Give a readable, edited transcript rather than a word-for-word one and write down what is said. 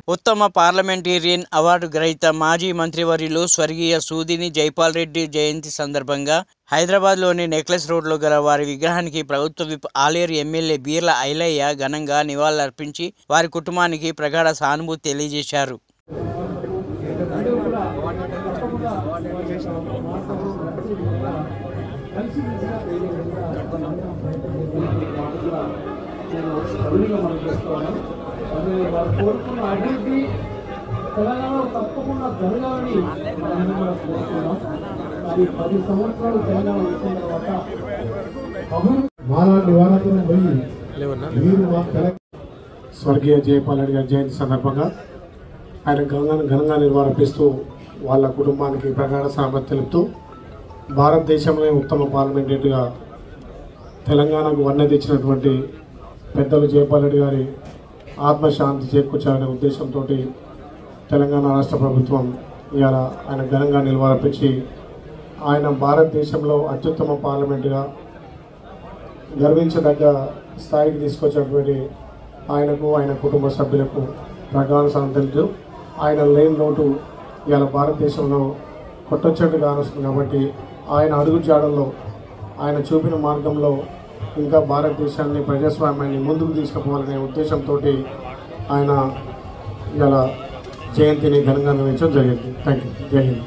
ఉత్తమ parliamentarian award గ్రహీత మాజీ మంత్రివర్యులు స్వర్గీయ సూదిని జైపాల్ రెడ్డి జయంతి సందర్భంగా హైదరాబాద్లోని నెక్లెస్ రోడ్లో గల వారి విగ్రహానికి ప్రభుత్వ విప్ ఆలేరు ఎమ్మెల్యే బీర్ల ఐలయ్య ఘనంగా నివాళులర్పించి వారి కుటుంబానికి ప్రగాఢ సానుభూతి తెలియజేశారు. కోరుకున్న అభివృద్ధి తెలంగాణలో తప్పకుండా జరగాలని కోరుతున్నాం. అది 10 సంవత్సరాలు తెలంగాణ వచ్చిన తర్వాత మాలా నివారణం పోయి స్వర్గీయ జైపాల్ రెడ్డి గారి జయంతి సందర్భంగా ఆయన ఘనంగా నిర్వహిస్తూ వాళ్ళ కుటుంబానికి ప్రగాఢ సామర్థ్యం తెలుపుతూ భారతదేశంలో ఉత్తమ పార్లమెంటరీగా తెలంగాణకు వన్నె తెచ్చినటువంటి పెద్దలు జైపాల్ రెడ్డి గారి ఆత్మశాంతి చేకూర్చాలనే ఉద్దేశంతో తెలంగాణ రాష్ట్ర ప్రభుత్వం ఇవాళ ఆయన ఘనంగా నిలవరపించి ఆయన భారతదేశంలో అత్యుత్తమ పార్లమెంటుగా గర్వించదగ్గ స్థాయికి తీసుకొచ్చినటువంటి ఆయనకు ఆయన కుటుంబ సభ్యులకు ప్రగాఢ సాంతలు ఆయన లేని లోటు ఇవాళ భారతదేశంలో కొట్టొచ్చట్టు కానొస్తుంది. కాబట్టి ఆయన అడుగు జాడల్లో ఆయన చూపిన మార్గంలో ఇంకా భారతదేశాన్ని ప్రజాస్వామ్యాన్ని ముందుకు తీసుకుపోవాలనే ఉద్దేశంతో ఆయన ఇలా జయంతిని ఘనంగా నిర్వహించడం జరిగింది. Thank you. జై హింద్.